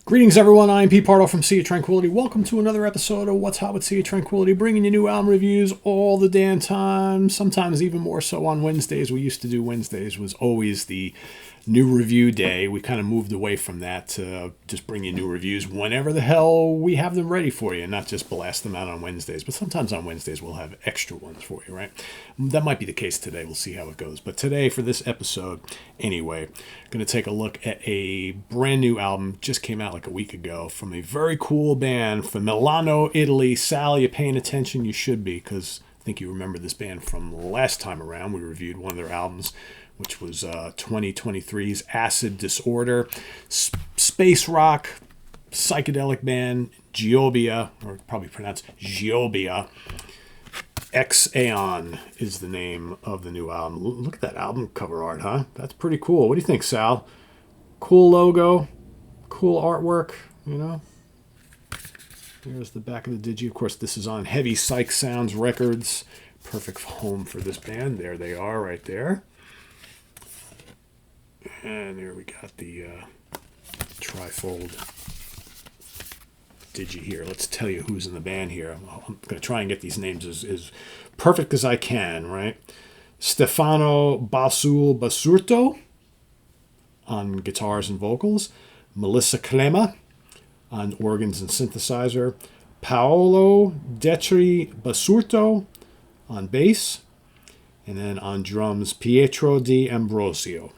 Greetings, everyone. I'm Pete Pardo from Sea of Tranquility. Welcome to another episode of What's Hot with Sea of Tranquility, bringing you new album reviews all the damn time, sometimes even more so on Wednesdays. We used to do Wednesdays, was always the new review day. We kind of moved away from that to just bring you new reviews whenever the hell we have them ready for you, not just blast them out on Wednesdays. But sometimes on Wednesdays we'll have extra ones for you, right? That might be the case today. We'll see how it goes. But today, for this episode, anyway, going to take a look at a brand new album, just came out like a week ago, from a very cool band from Milano, Italy. Sal, you paying attention? You should be, because I think you remember this band from last time around. We reviewed one of their albums, which was 2023's Acid Disorder. Space rock, psychedelic band, Giöbia, or probably pronounced Giöbia X-ÄON is the name of the new album. Look at that album cover art, huh? That's pretty cool. What do you think, Sal? Cool logo, cool artwork, you know? Here's the back of the digi. Of course, this is on Heavy Psych Sounds Records. Perfect home for this band. There they are right there. And there we got the trifold digi here. Let's tell you who's in the band here. I'm going to try and get these names as perfect as I can, right? Stefano Basurto on guitars and vocals. Melissa Crema on organs and synthesizer. Paolo Detri Basurto on bass. And then on drums, Pietro Di Ambrosio.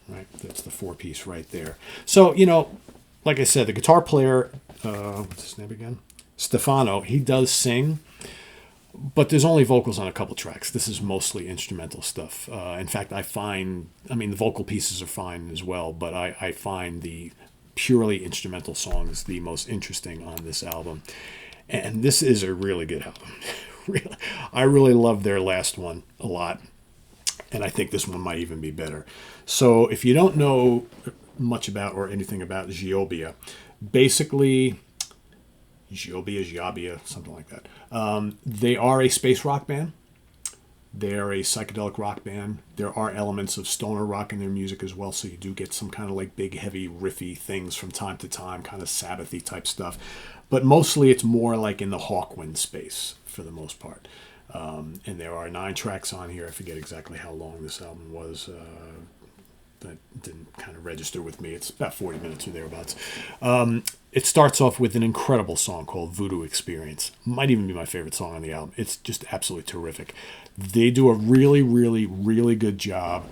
Right, that's the four-piece right there. So, you know, like I said, the guitar player, what's his name again? Stefano, he does sing, but there's only vocals on a couple tracks. This is mostly instrumental stuff. In fact, the vocal pieces are fine as well, but I find the purely instrumental songs the most interesting on this album. And this is a really good album. I really love their last one a lot. And I think this one might even be better. So if you don't know much about or anything about Giöbia, basically, Giöbia, something like that. They are a space rock band. They're a psychedelic rock band. There are elements of stoner rock in their music as well, so you do get some kind of like big, heavy, riffy things from time to time, kind of Sabbathy type stuff. But mostly it's more like in the Hawkwind space for the most part. And there are 9 tracks on here. I forget exactly how long this album was. That didn't kind of register with me. It's about 40 minutes or thereabouts. It starts off with an incredible song called Voodoo Experience. Might even be my favorite song on the album. It's just absolutely terrific. They do a really, really, really good job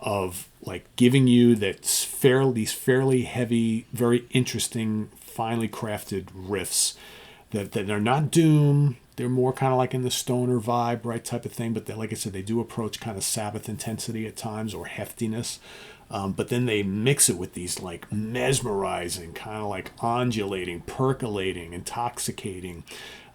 of like giving you these fairly heavy, very interesting, finely crafted riffs that are not doom. They're more kind of like in the stoner vibe, right, type of thing. But like I said, they do approach kind of Sabbath intensity at times or heftiness. But then they mix it with these like mesmerizing, kind of like undulating, percolating, intoxicating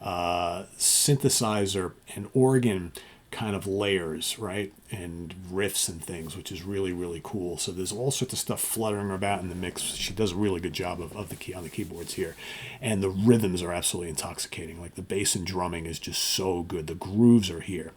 synthesizer and organ kind of layers, right, and riffs and things, which is really, really cool. So there's all sorts of stuff fluttering about in the mix. She does a really good job of the key on the keyboards here, and the rhythms are absolutely intoxicating. Like the bass and drumming is just so good. The grooves are here.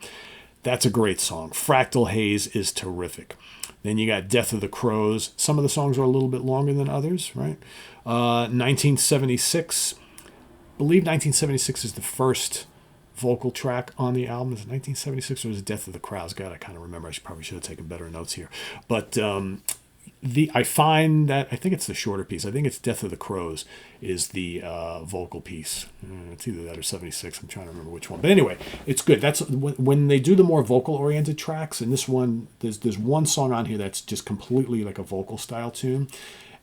That's a great song. Fractal Haze is terrific. Then you got Death of the Crows. Some of the songs are a little bit longer than others, right? 1976. I believe 1976 is the first vocal track on the album. Is it 1976 or was it Death of the Crows? God, I kind of remember. Probably should have taken better notes here. But I find that, I think it's the shorter piece. I think it's Death of the Crows is the vocal piece. It's either that or 76. I'm trying to remember which one. But anyway, it's good. That's when they do the more vocal-oriented tracks. And this one, there's one song on here that's just completely like a vocal style tune.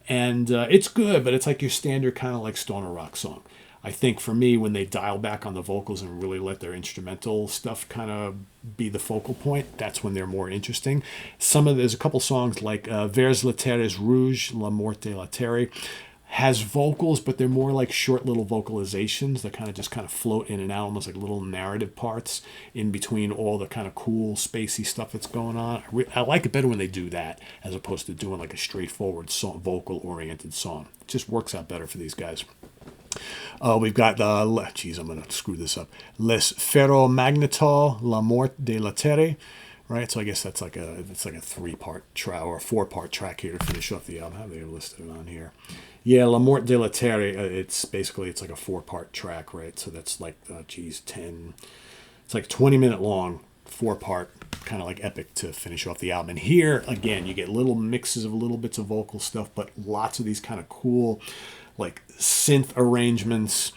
And it's good, but it's like your standard kind of like stoner rock song. I think for me, when they dial back on the vocals and really let their instrumental stuff kind of be the focal point, that's when they're more interesting. There's a couple songs like Vers la Terre est Rouge, La Morte la Terre, has vocals, but they're more like short little vocalizations that kind of float in and out, almost like little narrative parts in between all the kind of cool, spacey stuff that's going on. I like it better when they do that as opposed to doing like a straightforward vocal-oriented song. It just works out better for these guys. We've got I'm going to screw this up. Les Ferromagneto, La Morte de la Terre, right? So I guess that's like a 3-part track or a 4-part track here to finish off the album. How they listed it on here? Yeah, La Mort de la Terre, it's basically, it's like a 4-part track, right? So that's like, 10, it's like 20-minute long, 4-part, kind of like epic to finish off the album. And here, again, you get little mixes of little bits of vocal stuff, but lots of these kind of cool, like synth arrangements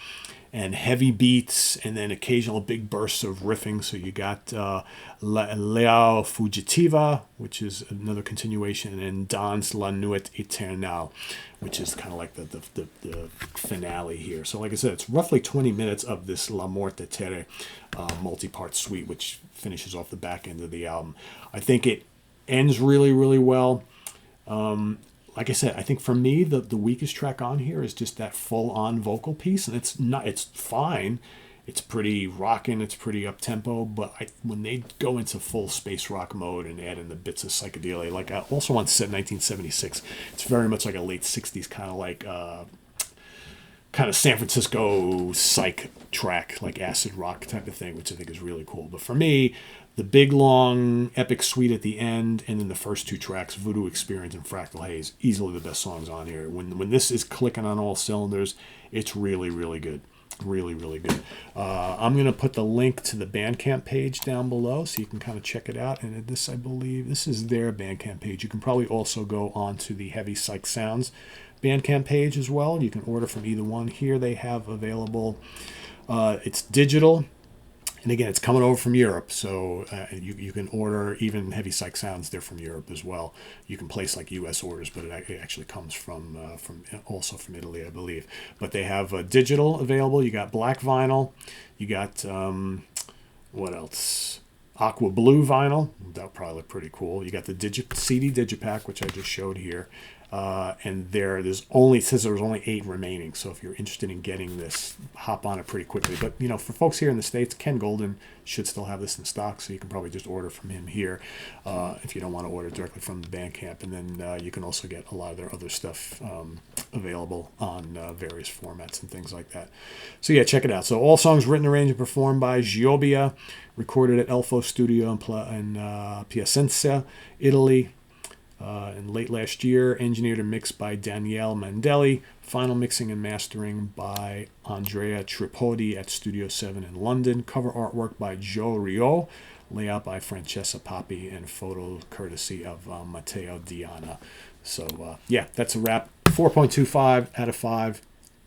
and heavy beats, and then occasional big bursts of riffing. So you got Leao Fugitiva, which is another continuation, and Dans la Nuit Eternelle, which is kind of like the finale here. So like I said, it's roughly 20 minutes of this La Mort de Terre multi-part suite, which finishes off the back end of the album. I think it ends really, really well. Like I said, I think for me, the weakest track on here is just that full-on vocal piece, and it's fine. It's pretty rockin', it's pretty up-tempo, but when they go into full space rock mode and add in the bits of psychedelia, like I also on set 1976, it's very much like a late 60s kind of San Francisco psych track, like acid rock type of thing, which I think is really cool. But for me, the big, long, epic suite at the end, and then the first 2 tracks, Voodoo Experience and Fractal Haze, easily the best songs on here. When this is clicking on all cylinders, it's really, really good. Really, really good. I'm going to put the link to the Bandcamp page down below so you can kind of check it out. And this, I believe, this is their Bandcamp page. You can probably also go on to the Heavy Psych Sounds Bandcamp page as well. You can order from either one. Here they have available, it's digital. And again, it's coming over from Europe, so you can order even Heavy Psych Sounds. They're from Europe as well. You can place like U.S. orders, but it actually comes from also from Italy, I believe. But they have digital available. You got black vinyl. You got what else? Aqua blue vinyl. That would probably look pretty cool. You got the CD digipack, which I just showed here. And it says there's only 8 remaining. So if you're interested in getting this, hop on it pretty quickly. But, for folks here in the States, Ken Golden should still have this in stock. So you can probably just order from him here if you don't want to order directly from the Bandcamp. And then you can also get a lot of their other stuff available on various formats and things like that. So yeah, check it out. So all songs written, arranged, and performed by Giöbia, recorded at Elfo Studio in Piacenza, Italy. In late last year, engineered and mixed by Daniele Mandelli, final mixing and mastering by Andrea Tripodi at Studio 7 in London, cover artwork by Joe Rio, layout by Francesca Papi, and photo courtesy of Matteo Diana. So yeah, that's a wrap. 4.25 out of 5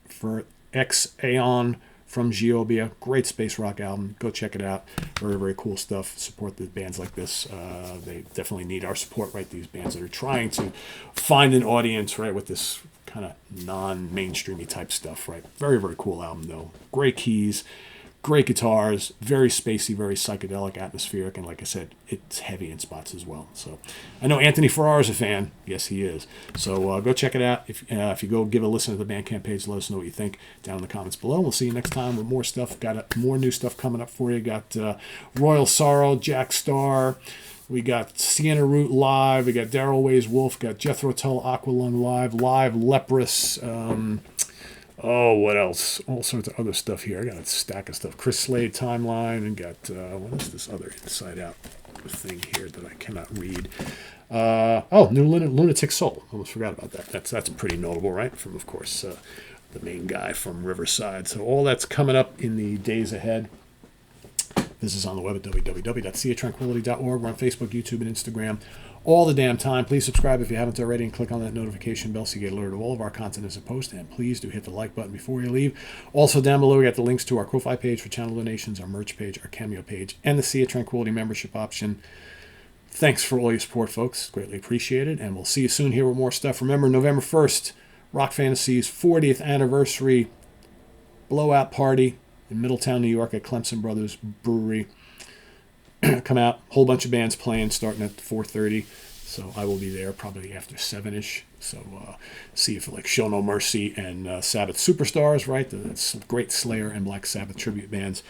for X-ÄON from Giöbia. Great space rock album. Go check it out. Very, very cool stuff. Support the bands like this. They definitely need our support, right? These bands that are trying to find an audience, right, with this kind of non-mainstreamy type stuff, right? Very, very cool album, though. Great keys, great guitars, very spacey, very psychedelic, atmospheric, and like I said, it's heavy in spots as well. So I know Anthony Farrar is a fan. Yes, he is. So go check it out. If you go give a listen to the Bandcamp page, let us know what you think down in the comments below. We'll see you next time with more stuff. Got more new stuff coming up for you. Got Royal Sorrow, Jack Starr. We got Sienna Root live. We got Daryl Ways Wolf. Got Jethro Tull Aqualung live. Leprous. What else? All sorts of other stuff here. I got a stack of stuff. Chris Slade Timeline, and got what is this other Inside Out thing here that I cannot read? New Lunatic Soul. Almost forgot about that. That's pretty notable, right? From, of course, the main guy from Riverside. So all that's coming up in the days ahead. This is on the web at www.seatranquility.org. We're on Facebook, YouTube, and Instagram all the damn time. Please subscribe if you haven't already, and click on that notification bell so you get alerted of all of our content as a post. And please do hit the like button before you leave. Also down below, we got the links to our Ko-Fi page for channel donations, our merch page, our Cameo page, and the Sea of Tranquility membership option. Thanks for all your support, folks. Greatly appreciated. And we'll see you soon here with more stuff. Remember, November 1st, Rock Fantasy's 40th anniversary blowout party in Middletown, New York at Clemson Brothers Brewery. Come out, whole bunch of bands playing starting at 4:30. So I will be there probably after 7-ish. So see you for like Show No Mercy and Sabbath Superstars, right? That's great Slayer and Black Sabbath tribute bands.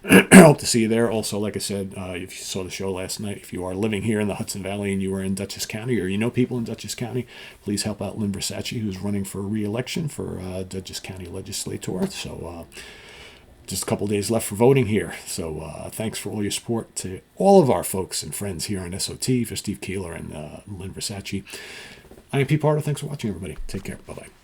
Hope to see you there. Also, like I said, if you saw the show last night, if you are living here in the Hudson Valley and you are in Dutchess County, or you know people in Dutchess County, please help out Lynn Versace, who's running for re-election for Dutchess County Legislator. So just a couple days left for voting here. So thanks for all your support to all of our folks and friends here on SOT, for Steve Keeler and Lynn Versace. I am Pete Pardo. Thanks for watching, everybody. Take care. Bye-bye.